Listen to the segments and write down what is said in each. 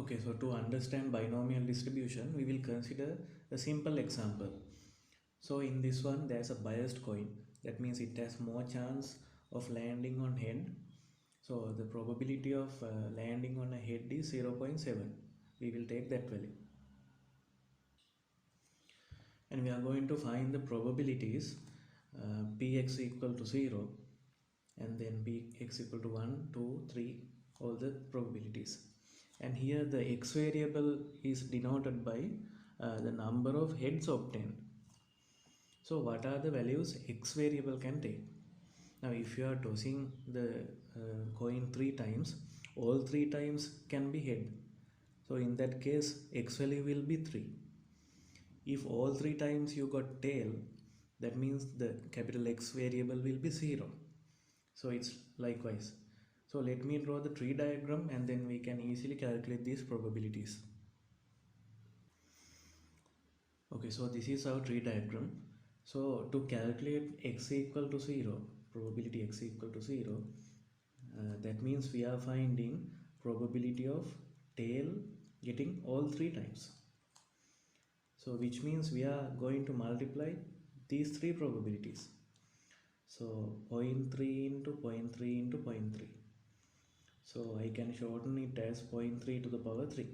Okay, so to understand binomial distribution, we will consider a simple example. So in this one, there's a biased coin. That means it has more chance of landing on head. So the probability of landing on a head is 0.7. We will take that value. And we are going to find the probabilities px equal to 0 and then px equal to 1, 2, 3, all the probabilities. And here the x variable is denoted by the number of heads obtained. So what are the values x variable can take? Now if you are tossing the coin 3 times, all 3 times can be head. So in that case x value will be 3. If all 3 times you got tail, that means the capital X variable will be 0. So it's likewise. So let me draw the tree diagram and then we can easily calculate these probabilities. Okay, so this is our tree diagram. So to calculate x equal to 0, probability x equal to 0, that means we are finding probability of tail getting all 3 times. So which means we are going to multiply these 3 probabilities. So 0.3 into 0.3 into 0.3. So I can shorten it as 0.3 to the power 3.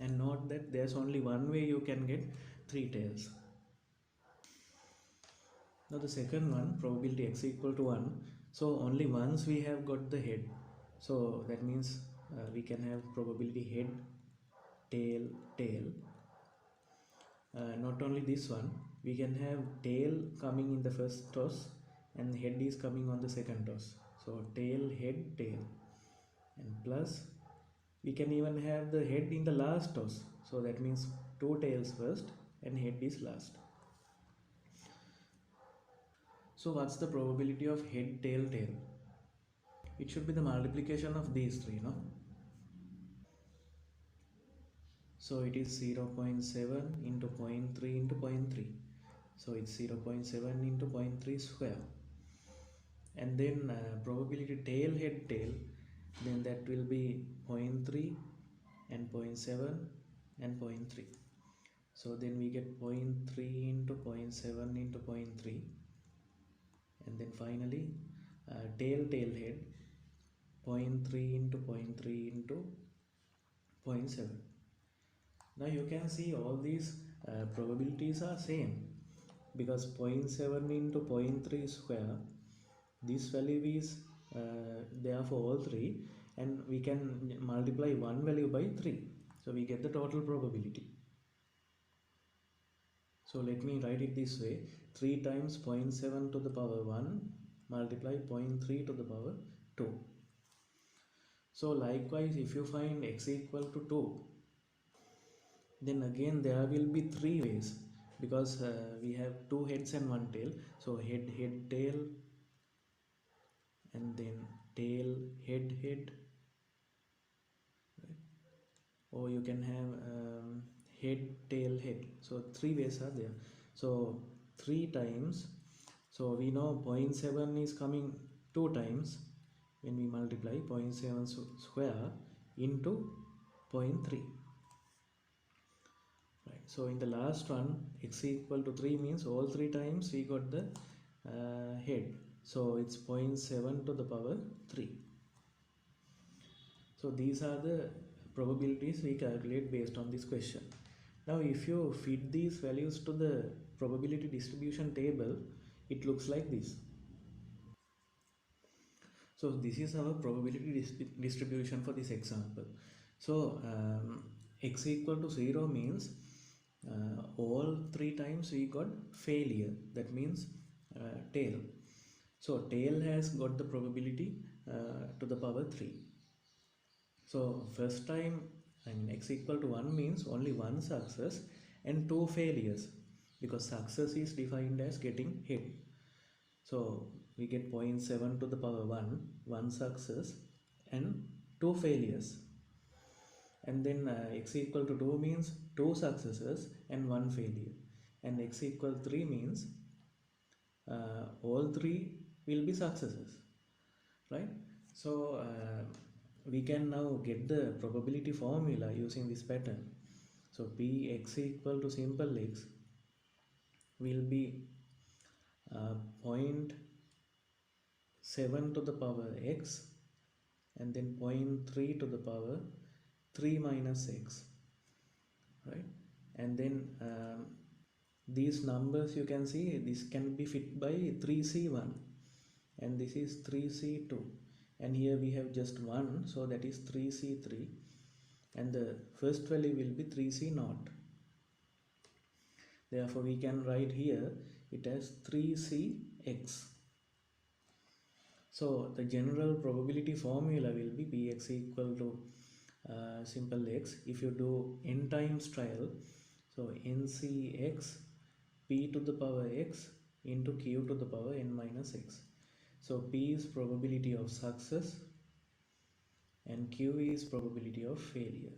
And note that there's only one way you can get 3 tails. Now the second one, probability x equal to 1. So only once we have got the head. So that means we can have probability head, tail, tail. Not only this one, we can have tail coming in the first toss and head is coming on the second toss. So tail, head, tail, and plus we can even have the head in the last toss. So that means 2 tails first and head is last. So what's the probability of head, tail, tail? It should be the multiplication of these 3, no? So it is 0.7 into 0.3 into 0.3. So it's 0.7 into 0.3 square. And then probability tail, head, tail, then that will be 0.3 and 0.7 and 0.3. So then we get 0.3 into 0.7 into 0.3, and then finally tail, tail, head, 0.3 into 0.3 into 0.7. Now you can see all these probabilities are same, because 0.7 into 0.3 square, this value is there for all 3, and we can multiply one value by 3, so we get the total probability. So let me write it this way: 3 times 0.7 to the power 1 multiply 0.3 to the power 2. So likewise, if you find x equal to 2, then again there will be 3 ways, because we have 2 heads and 1 tail. So head, head, tail, and then tail, head, head, right? Or you can have head, tail, head. So 3 ways are there. So 3 times, so we know 0.7 is coming 2 times when we multiply 0.7 square into 0.3. Right. So in the last one, x equal to 3 means all 3 times we got the head. So it's 0.7 to the power 3. So these are the probabilities we calculate based on this question. Now if you feed these values to the probability distribution table, it looks like this. So this is our probability distribution for this example. So x equal to 0 means all 3 times we got failure, that means tail. So tail has got the probability to the power 3. So first time, I mean x equal to 1 means only one success and 2 failures, because success is defined as getting hit. So we get 0.7 to the power 1 success and 2 failures. And then x equal to 2 means 2 successes and 1 failure. And x equal 3 means all 3 will be successes, right? So we can now get the probability formula using this pattern. So Px equal to simple x will be 0.7 to the power x and then 0.3 to the power 3 minus x, right? And then these numbers, you can see this can be fit by 3c1 and this is 3c2, and here we have just 1, so that is 3c3, and the first value will be 3c0. Therefore we can write here it as 3cx. So the general probability formula will be Px equal to simple x. If you do n times trial, so ncx p to the power x into q to the power n minus x. So p is probability of success and q is probability of failure.